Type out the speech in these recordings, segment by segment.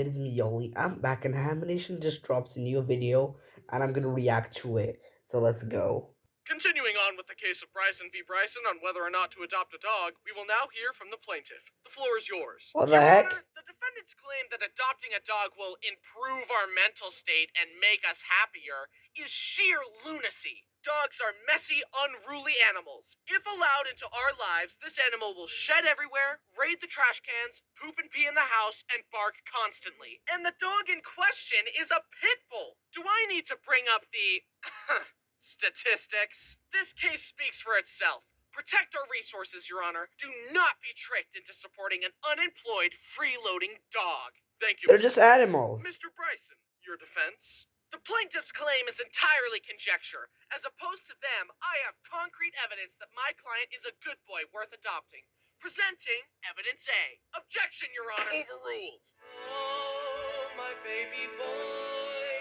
it is me, Yoli. I'm back, and Hamination just drops a new video, and I'm gonna react to it. So let's go. Continuing on with the case of Bryson v. Bryson on whether or not to adopt a dog, we will now hear from the plaintiff. The floor is yours. What the Your heck? Honor, the defendants claim that adopting a dog will improve our mental state and make us happier is sheer lunacy. Dogs are messy, unruly animals. If allowed into our lives, this animal will shed everywhere, raid the trash cans, poop and pee in the house, and bark constantly. And the dog in question is a pit bull. Do I need to bring up the statistics? This case speaks for itself. Protect our resources, Your Honor. Do not be tricked into supporting an unemployed, freeloading dog. Thank you, They're Mr. just Bryson. animals. Mr. Bryson, your defense? The plaintiff's claim is entirely conjecture. As opposed to them, I have concrete evidence that my client is a good boy worth adopting. Presenting evidence A. Objection, Your Honor. Overruled. Oh, my baby boy,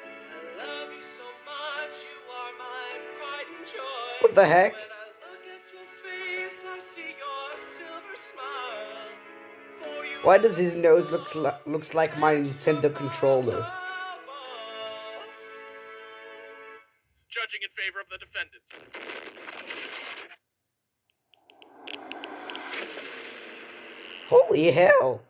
I love you so much, you are my pride and joy. What the heck? When I look at your face, I see your silver smile. For you Why does his nose looks like my Nintendo controller? Judging in favor of the defendant. Holy hell!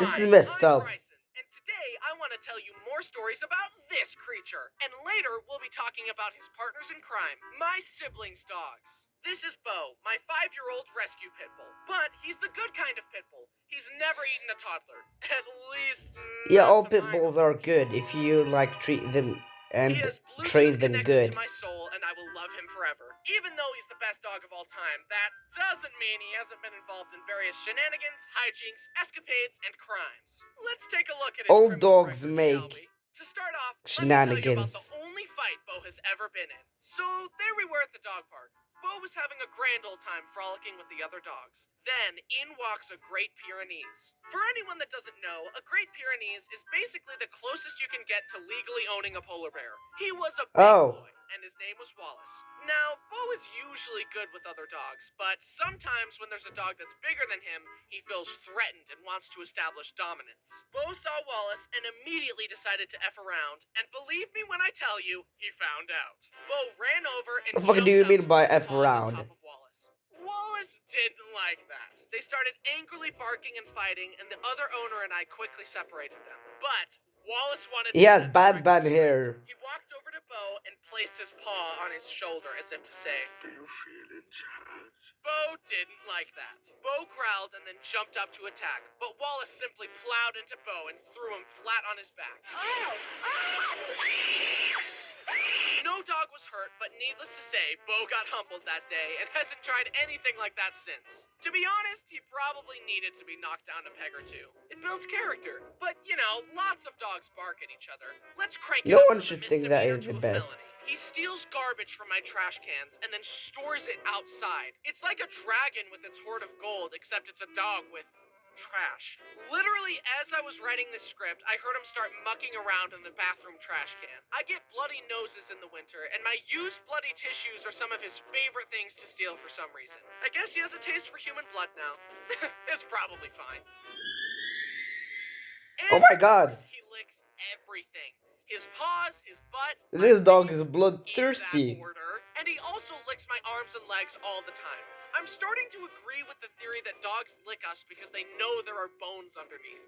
This Hi, is messed I'm up. Bryson, and today I want to tell you more stories about this creature. And later, we'll be talking about his partners in crime, my siblings' dogs. This is Bo, my 5-year-old rescue pit bull. But he's the good kind of pit bull. He's never eaten a toddler. At least, Yeah, not all to pit my bulls are good if you like treat them and He has train Bluetooth them connected good. to my soul, and I will love him forever. Even though he's the best dog of all time, that doesn't mean he hasn't been involved in various shenanigans, hijinks, escapades, and crimes. Let's take a look at his All criminal dogs record, make shall we? To start off, let me tell you about the shenanigans. only fight Bo has ever been in. So there we were at the dog park. Bo was having a grand old time frolicking with the other dogs. Then, in walks a Great Pyrenees. For anyone that doesn't know, a Great Pyrenees is basically the closest you can get to legally owning a polar bear. He was a big boy, and his name was Wallace. Now, Bo is usually good with other dogs, but sometimes when there's a dog that's bigger than him, he feels threatened and wants to establish dominance. Bo saw Wallace and immediately decided to F around, and believe me when I tell you, he found out. Bo ran over and What the fuck do jumped you up mean to by put his F paws on around? top of Wallace. Wallace didn't like that. They started angrily barking and fighting, and the other owner and I quickly separated them. But Wallace wanted He to has set the bad record straight. hair. He walked over to Bo and placed his paw on his shoulder as if to say, "Do you feel in charge?" Bo didn't like that. Bo growled and then jumped up to attack, but Wallace simply plowed into Bo and threw him flat on his back. No dog was hurt, but needless to say, Bo got humbled that day and hasn't tried anything like that since. To be honest, he probably needed to be knocked down a peg or two. It builds character. But, you know, lots of dogs bark at each other. Let's crank it No up one from a should think that misdemeanor is to the a best. felony. He steals garbage from my trash cans and then stores it outside. It's like a dragon with its hoard of gold, except it's a dog with trash. Literally, as I was writing this script, I heard him start mucking around in the bathroom trash can. I get bloody noses in the winter, and my used bloody tissues are some of his favorite things to steal for some reason. I guess he has a taste for human blood now. It's probably fine. Oh And my of god. course, he licks everything. His paws, his butt, This my dog face, is in bloodthirsty. that order. And he also licks my arms and legs all the time. I'm starting to agree with the theory that dogs lick us because they know there are bones underneath.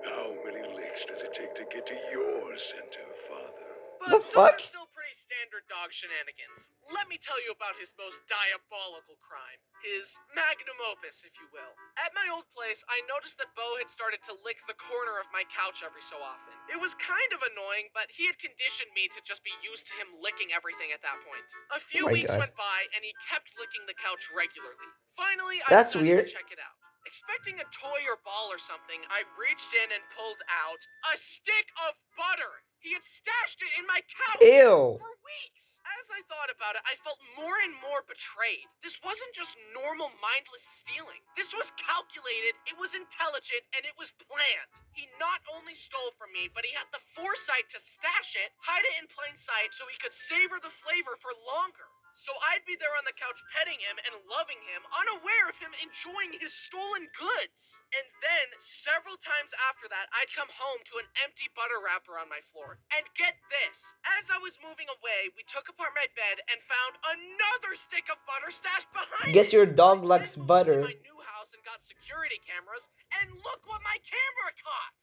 How many licks does it take to get to your center, Father? The But those fuck? are still pretty standard dog shenanigans. Let me tell you about his most diabolical crime. His magnum opus, if you will. At my old place, I noticed that Bo had started to lick the corner of my couch every so often. It was kind of annoying, but he had conditioned me to just be used to him licking everything at that point. A few my weeks God. went by, and he kept licking the couch regularly. Finally, I That's decided weird. to check it out. Expecting a toy or ball or something, I reached in and pulled out a stick of butter. He had stashed it in my couch Ew. for weeks. As I thought about it, I felt more and more betrayed. This wasn't just normal mindless stealing. This was calculated, it was intelligent, and it was planned. He not only stole from me, but he had the foresight to stash it, hide it in plain sight so he could savor the flavor for longer. So I'd be there on the couch petting him and loving him, unaware of him enjoying his stolen goods. And then, several times after that, I'd come home to an empty butter wrapper on my floor. And get this, as I was moving away, we took apart my bed and found another stick of butter stashed behind Guess it. your dog I likes then moved into butter. my new house and got security cameras, and look what my camera caught!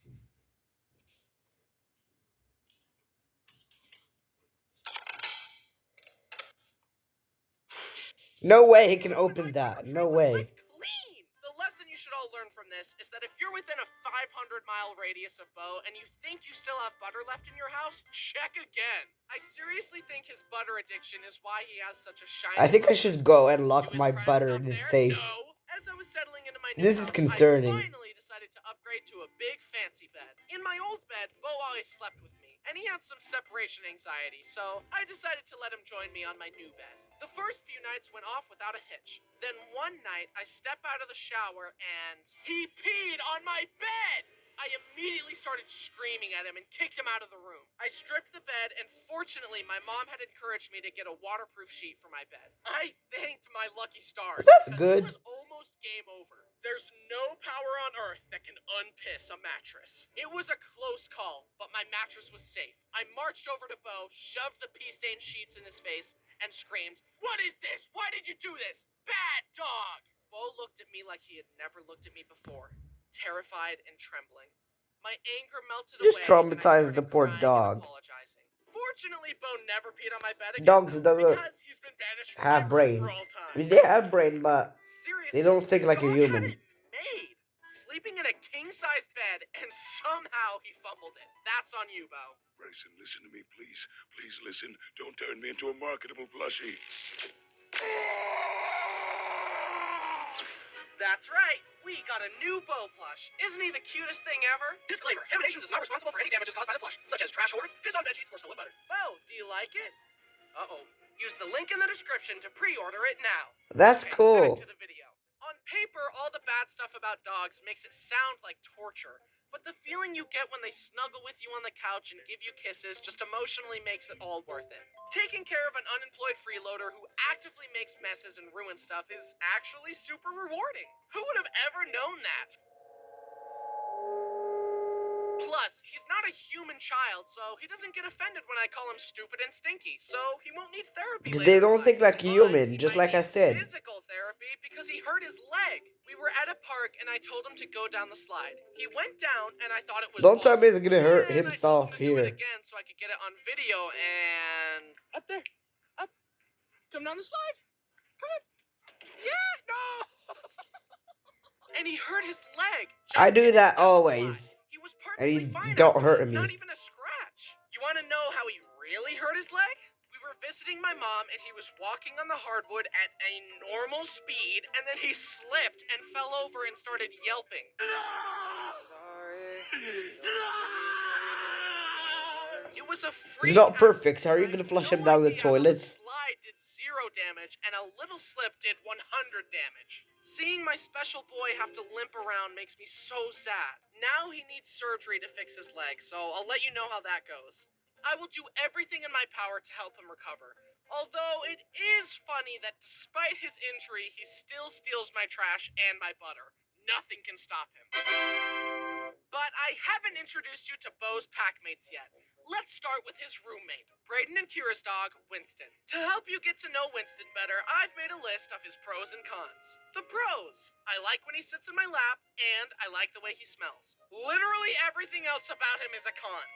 No way he can When open my that. grocery No was way. wiped clean. The lesson you should all learn from this is that if you're within a 500-mile radius of Bo and you think you still have butter left in your house, check again. I seriously think his butter addiction is why he has such a shiny. I think I should go and lock Do his my crimes butter stop in the there? safe. No. As I was settling into my new This house, is concerning. I finally decided to upgrade to a big fancy bed. In my old bed, Bo always slept with me, and he had some separation anxiety, so I decided to let him join me on my new bed. The first few nights went off without a hitch. Then one night, I step out of the shower and he peed on my bed! I immediately started screaming at him and kicked him out of the room. I stripped the bed, and fortunately, my mom had encouraged me to get a waterproof sheet for my bed. I thanked my lucky stars. That's because good. It was almost game over. There's no power on earth that can unpiss a mattress. It was a close call, but my mattress was safe. I marched over to Bo, shoved the pee-stained sheets in his face, and screamed, "What is this? Why did you do this? Bad dog!" Bo looked at me like he had never looked at me before, terrified and trembling. My anger melted Just away. traumatized and I the poor started crying and dog. apologizing. Fortunately, Bo never peed on my bed again. Dogs though, doesn't because he's been banished from have my room brains. for all I time. mean, they have brain, but Seriously, they don't think this like a dog human. Had it made. Sleeping in a king-sized bed, and somehow he fumbled it. That's on you, Bo. Bryson, listen to me, please. Please listen. Don't turn me into a marketable plushie. That's right. We got a new Bo plush. Isn't he the cutest thing ever? Disclaimer: Emanations is not responsible for any damages caused by the plush, such as trash hordes, piss on bedsheets, or stolen butter. Bo, do you like it? Uh-oh. Use the link in the description to pre-order it now. That's Okay, cool. back to the video. On paper, all the bad stuff about dogs makes it sound like torture, but the feeling you get when they snuggle with you on the couch and give you kisses just emotionally makes it all worth it. Taking care of an unemployed freeloader who actively makes messes and ruins stuff is actually super rewarding. Who would have ever known that? Plus, he's not a human child, so he doesn't get offended when I call him stupid and stinky, so he won't need therapy Because later they in don't life. think like a But human, he just might like I need said. Physical therapy because he hurt his leg. We were at a park and I told him to go down the slide. He went down and I thought it was Don't tell me awesome. he's gonna hurt Then I told himself him to do it here. again so I could get it on video and up there. Up. Come down the slide. Come on. Yeah, no. And he hurt his leg. I just do getting that down the always. slide. He was And perfectly he fine don't after hurt that, me. Not even a scratch. You want to know how he really hurt his leg? We were visiting my mom and he was walking on the hardwood at a normal speed and then he slipped and fell over and started yelping. Sorry. It was a He's freak not out. perfect. How are you I gonna had flush no him down the idea how toilets? slide did 0 damage and a little slip did 100 damage. Seeing my special boy have to limp around makes me so sad. Now he needs surgery to fix his leg, so I'll let you know how that goes. I will do everything in my power to help him recover. Although it is funny that despite his injury, he still steals my trash and my butter. Nothing can stop him. But I haven't introduced you to Bo's packmates yet. Let's start with his roommate, Brayden and Kira's dog, Winston. To help you get to know Winston better, I've made a list of his pros and cons. The pros: I like when he sits in my lap, and I like the way he smells. Literally everything else about him is a con.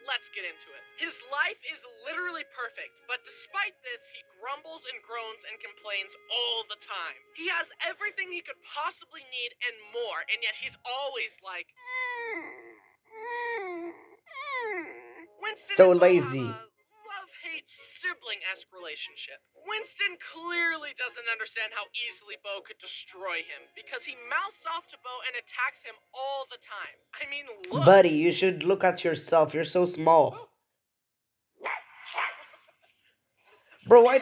Let's get into it. His life is literally perfect, but despite this, he grumbles and groans and complains all the time. He has everything he could possibly need and more, and yet he's always like... Winston So and Bo lazy. have a love-hate sibling-esque relationship. Winston clearly doesn't understand how easily Bo could destroy him, because he mouths off to Bo and attacks him all the time. I mean, look. Buddy, you should look at yourself. You're so small. Bro, why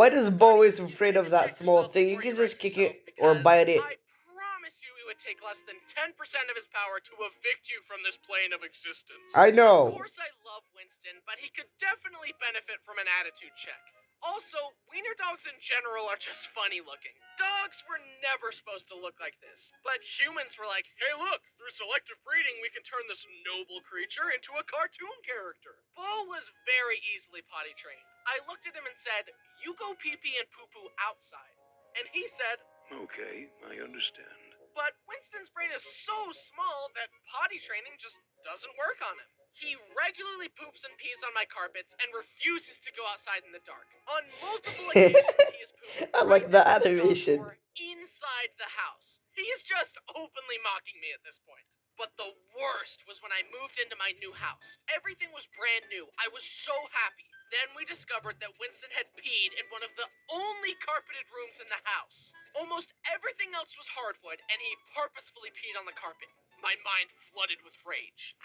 does Bo is afraid of that small thing? You can just kick it or bite it. I promise you it would would take less than 10% of his power to evict you from this plane of existence. I know. Of course I love Winston, but he could definitely benefit from an attitude check. Also, wiener dogs in general are just funny looking. Dogs were never supposed to look like this, but humans were like, hey look, through selective breeding we can turn this noble creature into a cartoon character. Bo was very easily potty trained. I looked at him and said, you go pee-pee and poo-poo outside. And he said, Okay, I understand. but Winston's brain is so small that potty training just doesn't work on him. He regularly poops and pees on my carpets and refuses to go outside in the dark. On multiple occasions, he has pooped I right like the next to dog animation. door inside the house. He is just openly mocking me at this point. But the worst was when I moved into my new house. Everything was brand new. I was so happy. Then we discovered that Winston had peed in one of the only carpeted rooms in the house. Almost everything else was hardwood, and he purposefully peed on the carpet. My mind flooded with rage.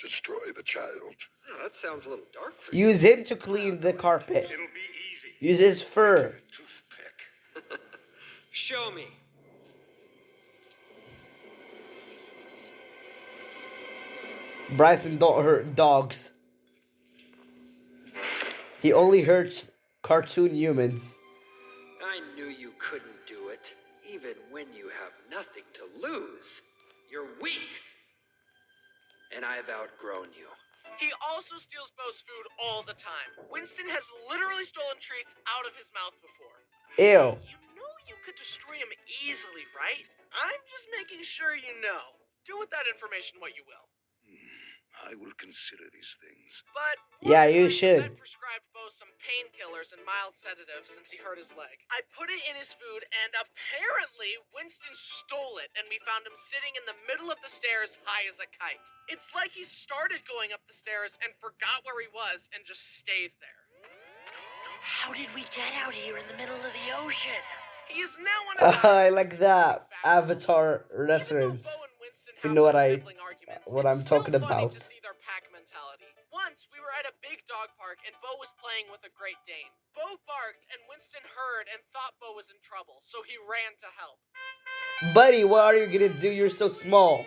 Destroy the child. Oh, that sounds a little dark for you. Use him to clean the carpet. It'll be easy. Use his fur. Toothpick. Show me. Bryson don't hurt dogs. He only hurts cartoon humans. I knew you couldn't do it, even when you have nothing to lose. You're weak. And I've outgrown you. He also steals Bo's food all the time. Winston has literally stolen treats out of his mouth before. Ew. You know you could destroy him easily, right? I'm just making sure you know. Do with that information what you will. I will consider these things. But Yeah, one you time, should. the vet prescribed Bo some painkillers and mild sedatives since he hurt his leg. I put it in his food, and apparently Winston stole it, and we found him sitting in the middle of the stairs, high as a kite. It's like he started going up the stairs and forgot where he was and just stayed there. How did we get out here in the middle of the ocean? He is now on a I like that Avatar reference. If you know what I'm talking about. To see their pack mentality. Once we were at a big dog park and Bo was playing with a Great Dane. Bo barked and Winston heard and thought Bo was in trouble, so he ran to help. Buddy, what are you gonna do? You're so small.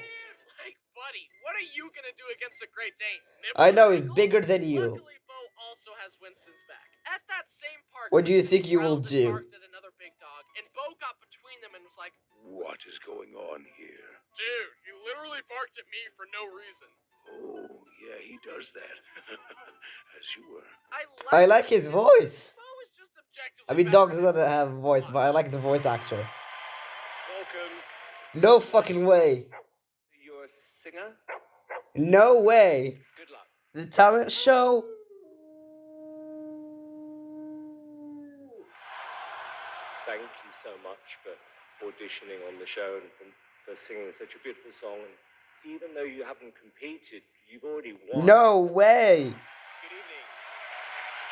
Like, buddy, what are you gonna do against a Great Dane? I know, he's Nipples? bigger than you. Luckily, Bo also has Winston's back. At that same park, What do you Winston think you will growled and do? barked at another big dog, and Bo got between them and was like, What is going on here? dude, he literally barked at me for no reason. Oh, yeah, he does that. As you were. I like his voice. Bo is just objectively I mean, better dogs than doesn't have a voice, but I like the voice actor. Welcome. No fucking way. You're a singer? No way. Good luck. The talent show. Thank you so much for auditioning on the show and for singing such a beautiful song. And even though you haven't competed, you've already won. No way. Good evening.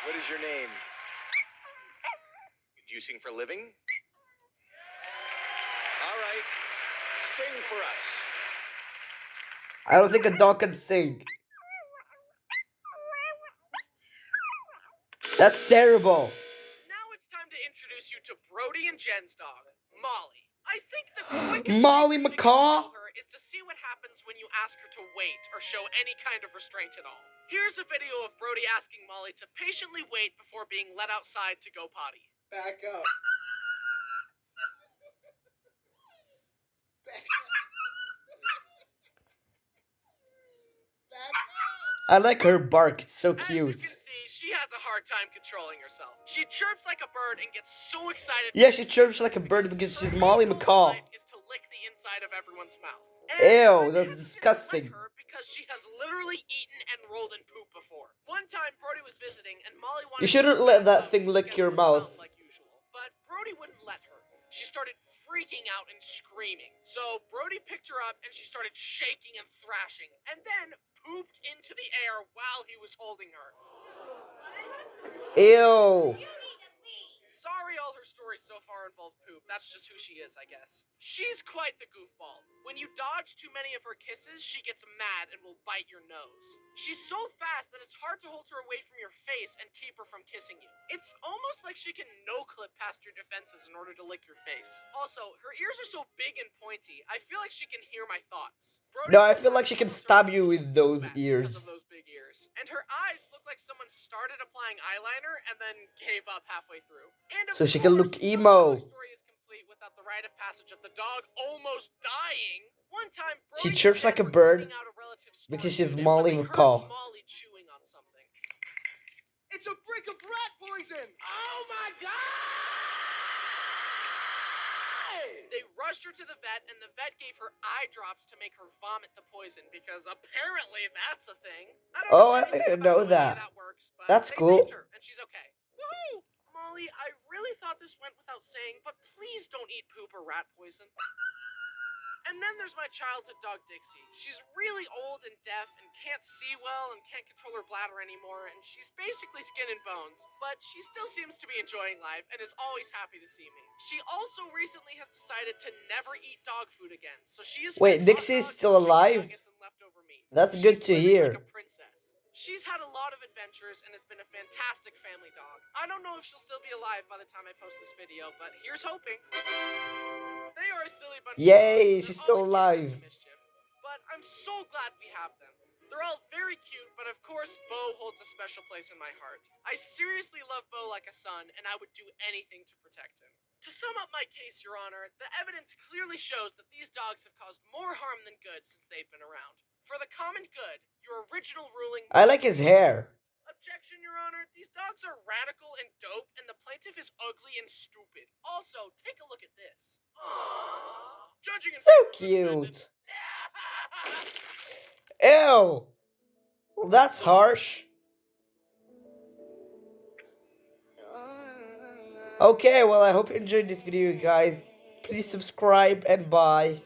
What is your name? Do you sing for a living? All right. Sing for us. I don't think a dog can sing. That's terrible. Now it's time to introduce you to Brody and Jen's dog, Molly. I think the quickest Molly way to get to McCaw? know her is to see what happens when you ask her to wait or show any kind of restraint at all. Here's a video of Brody asking Molly to patiently wait before being let outside to go potty. Back up. I like her bark. It's so As you cute. can see, she has a hard time controlling herself. She chirps like a bird and gets so excited. Yeah, she chirps like a bird because she's Molly her main McCaw. goal in life is to lick the inside of everyone's mouth. And Ew, I've that's had to disgusting. like her because she has literally eaten and rolled in poop before. One time, Brody was visiting, and Molly wanted You shouldn't to let that smack thing something lick to get your her to mouth. smell like usual, but Brody wouldn't let her. She started freaking out and screaming. So Brody picked her up and she started shaking and thrashing, and then pooped into the air while he was holding her. Ew. Sorry all her stories so far involve poop. That's just who she is, I guess. She's quite the goofball. When you dodge too many of her kisses, she gets mad and will bite your nose. She's so fast that it's hard to hold her away from your face and keep her from kissing you. It's almost like she can no-clip past your defenses in order to lick your face. Also, her ears are so big and pointy, I feel like she can hear my thoughts. Brody No, I feel like she can stab you with those because ears. of those big ears. And her eyes look like someone started applying eyeliner and then gave up halfway through. And of So she can course, look no emo. dog story is complete without the rite of passage of the dog almost dying. One time, She Brody and chirps Ted like a were bird cleaning out a relative's because storage she's unit Molly when they heard McCall. Molly chewing on something. It's a brick of rat poison! Oh my god! They rushed her to the vet, and the vet gave her eye drops to make her vomit the poison because apparently that's a thing. I don't Oh, know I anything didn't about know how any of that. that works, but That's they cool. saved her, and she's okay. Woohoo! Molly, I really thought this went without saying, but please don't eat poop or rat poison. And then there's my childhood dog, Dixie. She's really old and deaf and can't see well and can't control her bladder anymore, and she's basically skin and bones, but she still seems to be enjoying life and is always happy to see me. She also recently has decided to never eat dog food again, so she is Wait, Dixie is still alive? and leftover meat. That's good She's to living hear. like a princess. She's had a lot of adventures and has been a fantastic family dog. I don't know if she'll still be alive by the time I post this video, but here's hoping. They are a silly bunch of Yay, dogs, and she's they're still always getting alive. into mischief. But I'm so glad we have them. They're all very cute, but of course Bo holds a special place in my heart. I seriously love Bo like a son, and I would do anything to protect him. To sum up my case, Your Honor, the evidence clearly shows that these dogs have caused more harm than good since they've been around. For the common good, your original ruling I like his hair. Objection, Your Honor. These dogs are radical and dope, and the plaintiff is ugly and stupid. Also, take a look at this. Aww. Judging in So favor of the cute. defendant. Ew. Well, that's harsh. Okay, well, I hope you enjoyed this video, guys. Please subscribe and bye.